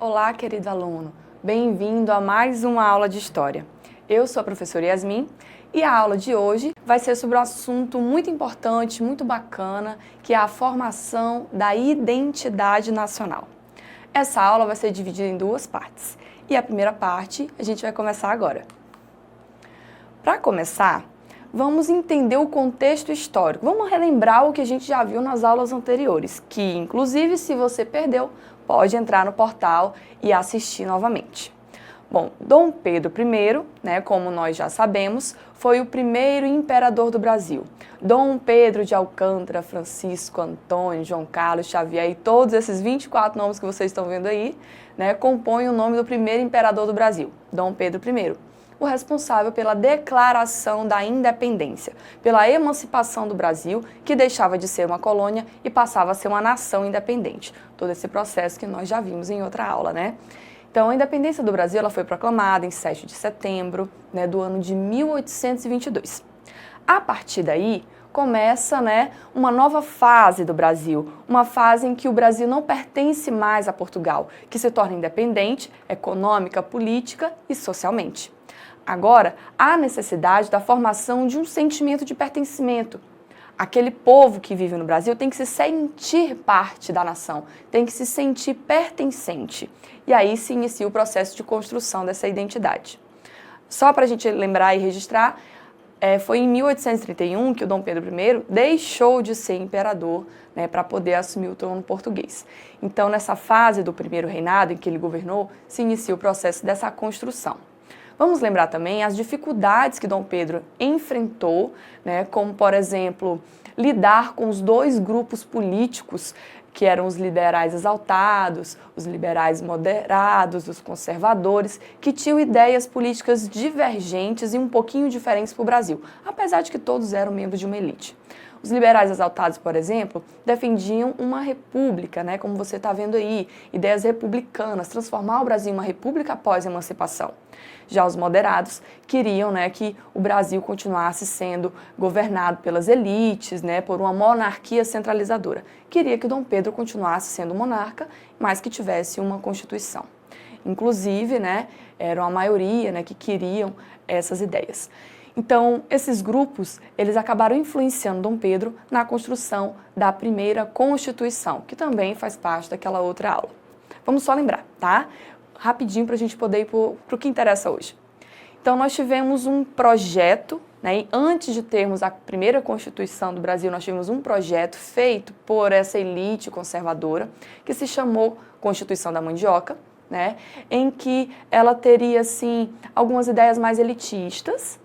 Olá, querido aluno. Bem-vindo a mais uma aula de História. Eu sou a professora Yasmin e a aula de hoje vai ser sobre um assunto muito importante, muito bacana, que é a formação da identidade nacional. Essa aula vai ser dividida em duas partes e a primeira parte a gente vai começar agora. Para começar, vamos entender o contexto histórico. Vamos relembrar o que a gente já viu nas aulas anteriores, que inclusive se você perdeu, pode entrar no portal e assistir novamente. Bom, Dom Pedro I, como nós já sabemos, foi o primeiro imperador do Brasil. Dom Pedro de Alcântara, Francisco, Antônio, João Carlos, Xavier e todos esses 24 nomes que vocês estão vendo aí, compõem o nome do primeiro imperador do Brasil, Dom Pedro I. O responsável pela declaração da independência, pela emancipação do Brasil, que deixava de ser uma colônia e passava a ser uma nação independente. Todo esse processo que nós já vimos em outra aula, Então, a independência do Brasil ela foi proclamada em 7 de setembro do ano de 1822. A partir daí, começa uma nova fase do Brasil, uma fase em que o Brasil não pertence mais a Portugal, que se torna independente econômica, política e socialmente. Agora, há necessidade da formação de um sentimento de pertencimento. Aquele povo que vive no Brasil tem que se sentir parte da nação, tem que se sentir pertencente. E aí se inicia o processo de construção dessa identidade. Só para a gente lembrar e registrar, foi em 1831 que o Dom Pedro I deixou de ser imperador para poder assumir o trono português. Então, nessa fase do primeiro reinado em que ele governou, se inicia o processo dessa construção. Vamos lembrar também as dificuldades que Dom Pedro enfrentou, como, por exemplo, lidar com os dois grupos políticos, que eram os liberais exaltados, os liberais moderados, os conservadores, que tinham ideias políticas divergentes e um pouquinho diferentes para o Brasil, apesar de que todos eram membros de uma elite. Os liberais exaltados, por exemplo, defendiam uma república, como você está vendo aí, ideias republicanas, transformar o Brasil em uma república após a emancipação. Já os moderados queriam que o Brasil continuasse sendo governado pelas elites, por uma monarquia centralizadora. Queria que Dom Pedro continuasse sendo monarca, mas que tivesse uma constituição. Inclusive, eram a maioria que queriam essas ideias. Então, esses grupos, eles acabaram influenciando Dom Pedro na construção da primeira Constituição, que também faz parte daquela outra aula. Vamos só lembrar, tá? Rapidinho para a gente poder ir para o que interessa hoje. Então, nós tivemos um projeto, e antes de termos a primeira Constituição do Brasil, nós tivemos um projeto feito por essa elite conservadora, que se chamou Constituição da Mandioca, em que ela teria, assim, algumas ideias mais elitistas,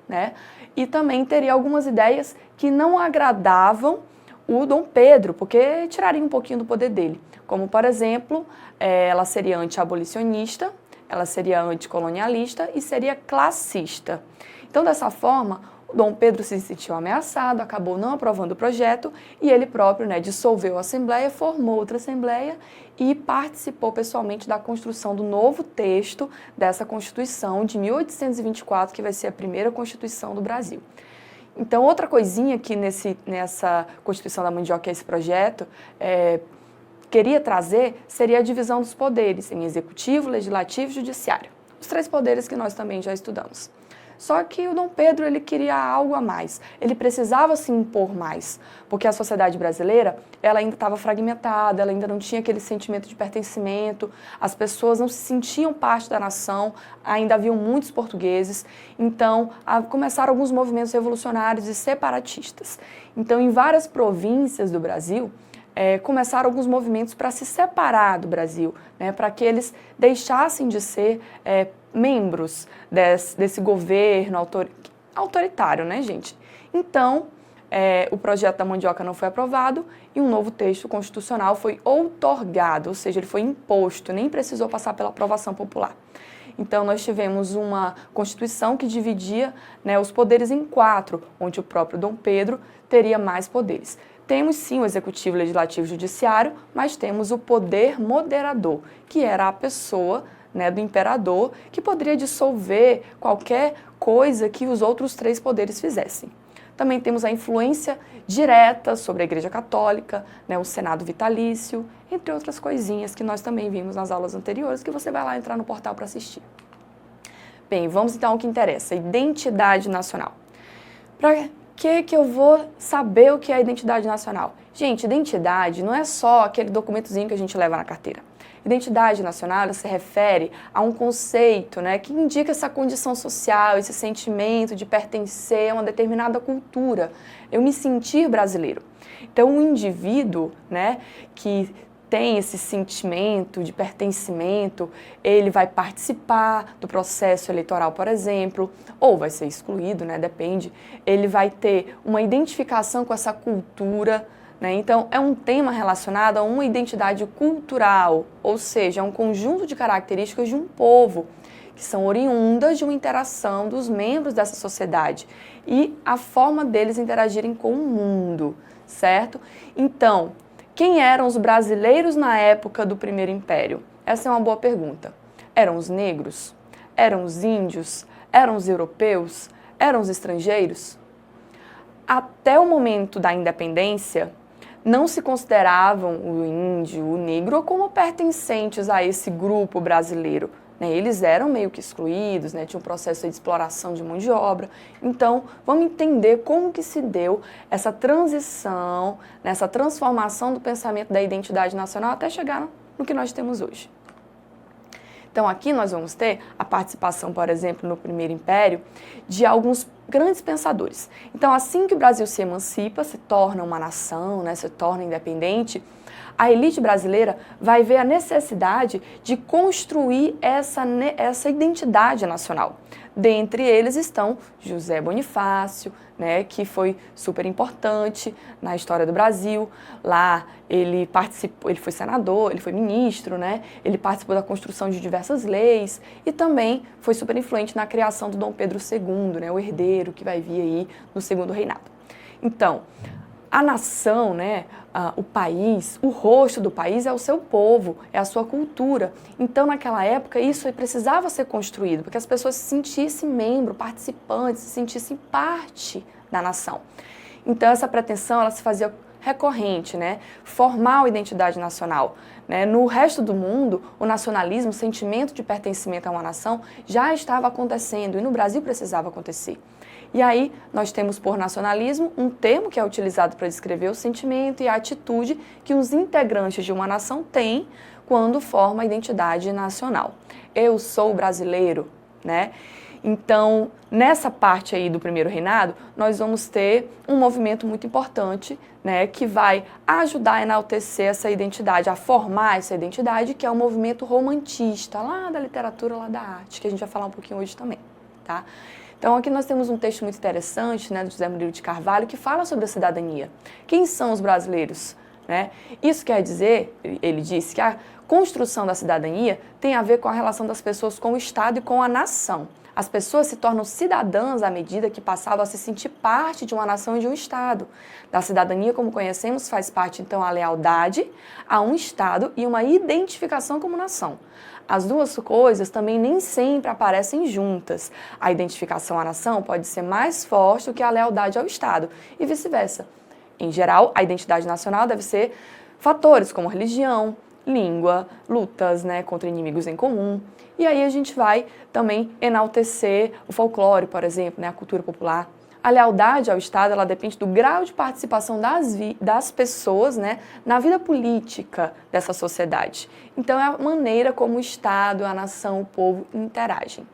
e também teria algumas ideias que não agradavam o Dom Pedro, porque tiraria um pouquinho do poder dele. Como, por exemplo, ela seria anti-abolicionista, ela seria anticolonialista e seria classista. Então, dessa forma, o Dom Pedro se sentiu ameaçado, acabou não aprovando o projeto e ele próprio dissolveu a Assembleia, formou outra Assembleia e participou pessoalmente da construção do novo texto dessa Constituição de 1824, que vai ser a primeira Constituição do Brasil. Então, outra coisinha que nessa Constituição da Mandioca, esse projeto, queria trazer seria a divisão dos poderes em executivo, legislativo e judiciário. Os três poderes que nós também já estudamos. Só que o Dom Pedro ele queria algo a mais, ele precisava se impor mais, porque a sociedade brasileira ela ainda estava fragmentada, ela ainda não tinha aquele sentimento de pertencimento, as pessoas não se sentiam parte da nação, ainda haviam muitos portugueses, então começaram alguns movimentos revolucionários e separatistas. Então, em várias províncias do Brasil, começaram alguns movimentos para se separar do Brasil, para que eles deixassem de ser membros desse governo autoritário, gente? Então, o projeto da Mandioca não foi aprovado e um novo texto constitucional foi outorgado, ou seja, ele foi imposto, nem precisou passar pela aprovação popular. Então, nós tivemos uma Constituição que dividia os poderes em 4, onde o próprio Dom Pedro teria mais poderes. Temos sim o Executivo, Legislativo e Judiciário, mas temos o poder moderador, que era a pessoa do imperador, que poderia dissolver qualquer coisa que os outros três poderes fizessem. também temos a influência direta sobre a Igreja Católica, né, o Senado vitalício, entre outras coisinhas que nós também vimos nas aulas anteriores, que você vai lá entrar no portal para assistir. Bem, vamos então ao que interessa, identidade nacional. Para que eu vou saber o que é identidade nacional? Gente, identidade não é só aquele documentozinho que a gente leva na carteira. Identidade nacional, ela se refere a um conceito, né, que indica essa condição social, esse sentimento de pertencer a uma determinada cultura, eu me sentir brasileiro. Então, o indivíduo, né, que tem esse sentimento de pertencimento, ele vai participar do processo eleitoral, por exemplo, ou vai ser excluído, né, depende, ele vai ter uma identificação com essa cultura, né? Então, é um tema relacionado a uma identidade cultural, ou seja, é um conjunto de características de um povo, que são oriundas de uma interação dos membros dessa sociedade e a forma deles interagirem com o mundo, certo? Então, quem eram os brasileiros na época do Primeiro Império? Essa é uma boa pergunta. Eram os negros? Eram os índios? Eram os europeus? Eram os estrangeiros? Até o momento da independência, não se consideravam o índio, o negro, como pertencentes a esse grupo brasileiro. Eles eram meio que excluídos, né? Tinha um processo de exploração de mão de obra. Então, vamos entender como que se deu essa transição, essa transformação do pensamento da identidade nacional até chegar no que nós temos hoje. Então, aqui nós vamos ter a participação, por exemplo, no Primeiro Império, de alguns grandes pensadores. Então, assim que o Brasil se emancipa, se torna uma nação, né, se torna independente, a elite brasileira vai ver a necessidade de construir essa identidade nacional. Dentre eles estão José Bonifácio, né, que foi super importante na história do Brasil. Lá ele participou, ele foi senador, ele foi ministro, né, ele participou da construção de diversas leis e também foi super influente na criação do Dom Pedro II, né, o herdeiro que vai vir aí no segundo reinado. Então, a nação, né, o país, o rosto do país é o seu povo, é a sua cultura. Então, naquela época, isso precisava ser construído, porque as pessoas se sentissem membro, participantes, se sentissem parte da nação. Então, essa pretensão, ela se fazia recorrente, né, formar a identidade nacional. Né? No resto do mundo, o nacionalismo, o sentimento de pertencimento a uma nação, já estava acontecendo e no Brasil precisava acontecer. E aí, nós temos por nacionalismo um termo que é utilizado para descrever o sentimento e a atitude que os integrantes de uma nação têm quando formam a identidade nacional. Eu sou brasileiro, né? Então, nessa parte aí do Primeiro Reinado, nós vamos ter um movimento muito importante, né, que vai ajudar a enaltecer essa identidade, a formar essa identidade, que é o movimento romantista, lá da literatura, lá da arte, que a gente vai falar um pouquinho hoje também, tá? Então, aqui nós temos um texto muito interessante, né, do José Murilo de Carvalho, que fala sobre a cidadania. Quem são os brasileiros? Né? Isso quer dizer, ele disse, que a construção da cidadania tem a ver com a relação das pessoas com o Estado e com a nação. As pessoas se tornam cidadãs à medida que passavam a se sentir parte de uma nação e de um Estado. Da cidadania, como conhecemos, faz parte, então, a lealdade a um Estado e uma identificação como nação. As duas coisas também nem sempre aparecem juntas. A identificação à nação pode ser mais forte do que a lealdade ao Estado e vice-versa. Em geral, a identidade nacional deve ser fatores como religião, língua, lutas, né, contra inimigos em comum. E aí a gente vai também enaltecer o folclore, por exemplo, né, a cultura popular. A lealdade ao Estado, ela depende do grau de participação das pessoas, né, na vida política dessa sociedade. Então, é a maneira como o Estado, a nação, o povo interagem,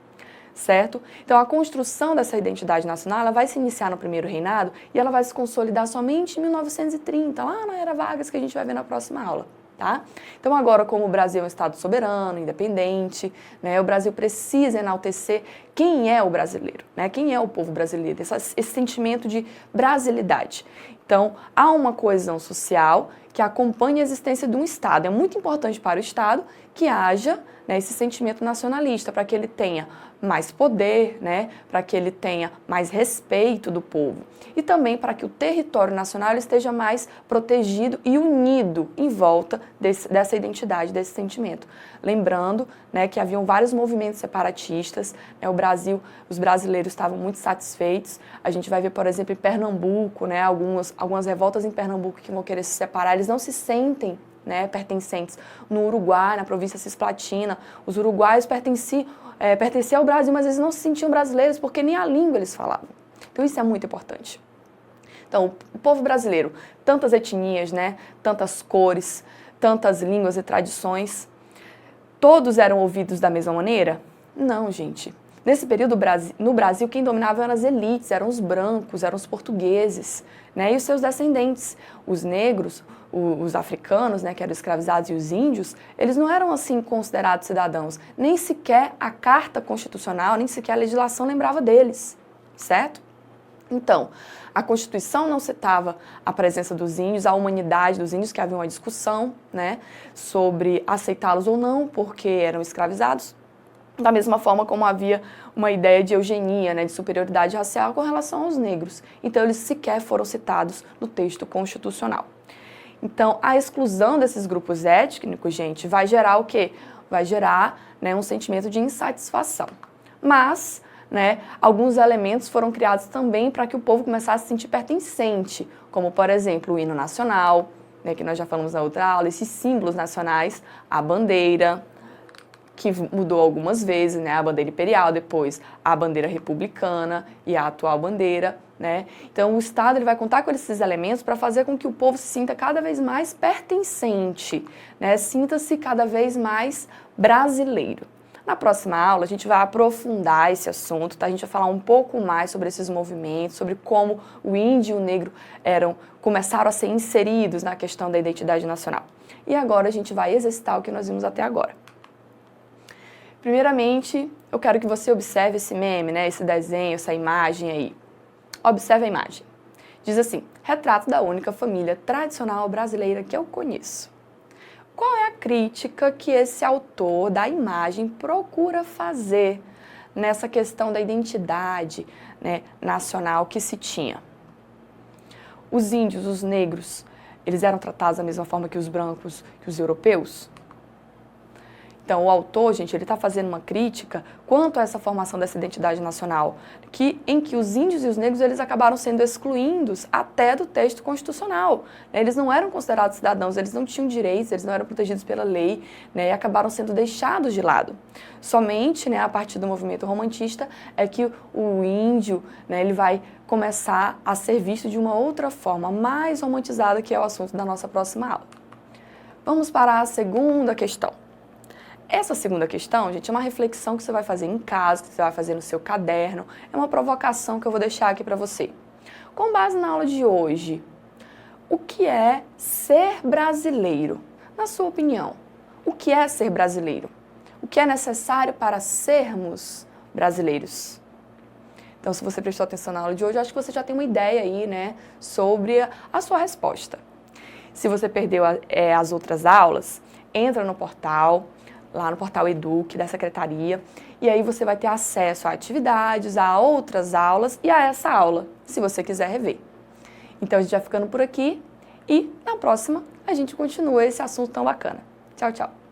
certo? Então, a construção dessa identidade nacional, ela vai se iniciar no Primeiro Reinado e ela vai se consolidar somente em 1930, lá na Era Vargas, que a gente vai ver na próxima aula. Tá? Então agora, como o Brasil é um Estado soberano, independente, né, o Brasil precisa enaltecer quem é o brasileiro, né, quem é o povo brasileiro, esse sentimento de brasilidade. Então, há uma coesão social que acompanhe a existência de um Estado. É muito importante para o Estado que haja, né, esse sentimento nacionalista, para que ele tenha mais poder, né, para que ele tenha mais respeito do povo e também para que o território nacional esteja mais protegido e unido em volta dessa identidade, desse sentimento. Lembrando, né, que haviam vários movimentos separatistas, né, os brasileiros estavam muito satisfeitos. A gente vai ver, por exemplo, em Pernambuco, né, algumas revoltas em Pernambuco que vão querer se separar, eles não se sentem, né, pertencentes. No Uruguai, na província Cisplatina, os uruguaios pertenciam ao Brasil, mas eles não se sentiam brasileiros porque nem a língua eles falavam. Então isso é muito importante. Então, o povo brasileiro, tantas etnias, né, tantas cores, tantas línguas e tradições, todos eram ouvidos da mesma maneira? Não, gente. Nesse período, no Brasil, quem dominava eram as elites, eram os brancos, eram os portugueses, né, e os seus descendentes. Os negros, os africanos, né, que eram escravizados, e os índios, eles não eram assim considerados cidadãos. Nem sequer a Carta Constitucional, nem sequer a legislação lembrava deles, certo? Então, a Constituição não citava a presença dos índios, a humanidade dos índios, que havia uma discussão, né, sobre aceitá-los ou não, porque eram escravizados, da mesma forma como havia uma ideia de eugenia, né, de superioridade racial com relação aos negros. Então, eles sequer foram citados no texto constitucional. Então, a exclusão desses grupos étnicos, gente, vai gerar o quê? Vai gerar, né, um sentimento de insatisfação. Mas, né, alguns elementos foram criados também para que o povo começasse a se sentir pertencente, como, por exemplo, o hino nacional, né, que nós já falamos na outra aula, esses símbolos nacionais, a bandeira, que mudou algumas vezes, né, a bandeira imperial, depois a bandeira republicana e a atual bandeira, né? Então o Estado ele vai contar com esses elementos para fazer com que o povo se sinta cada vez mais pertencente, né? Sinta-se cada vez mais brasileiro. Na próxima aula a gente vai aprofundar esse assunto, tá? A gente vai falar um pouco mais sobre esses movimentos, sobre como o índio e o negro começaram a ser inseridos na questão da identidade nacional. E agora a gente vai exercitar o que nós vimos até agora. Primeiramente, eu quero que você observe esse meme, né, esse desenho, essa imagem aí. Observe a imagem. Diz assim: retrato da única família tradicional brasileira que eu conheço. Qual é a crítica que esse autor da imagem procura fazer nessa questão da identidade, né, nacional que se tinha? Os índios, os negros, eles eram tratados da mesma forma que os brancos, que os europeus? Então, o autor, gente, ele está fazendo uma crítica quanto a essa formação dessa identidade nacional, em que os índios e os negros eles acabaram sendo excluídos até do texto constitucional. Eles não eram considerados cidadãos, eles não tinham direitos, eles não eram protegidos pela lei, né, e acabaram sendo deixados de lado. Somente, né, a partir do movimento romantista é que o índio, né, ele vai começar a ser visto de uma outra forma, mais romantizada, que é o assunto da nossa próxima aula. Vamos para a segunda questão. Essa segunda questão, gente, é uma reflexão que você vai fazer em casa, que você vai fazer no seu caderno, é uma provocação que eu vou deixar aqui para você. Com base na aula de hoje, o que é ser brasileiro? Na sua opinião, o que é ser brasileiro? O que é necessário para sermos brasileiros? Então, se você prestou atenção na aula de hoje, eu acho que você já tem uma ideia aí, né, sobre a sua resposta. Se você perdeu as outras aulas, entra no portal, lá no portal Eduque da Secretaria, e aí você vai ter acesso a atividades, a outras aulas e a essa aula, se você quiser rever. Então a gente vai ficando por aqui e na próxima a gente continua esse assunto tão bacana. Tchau, tchau!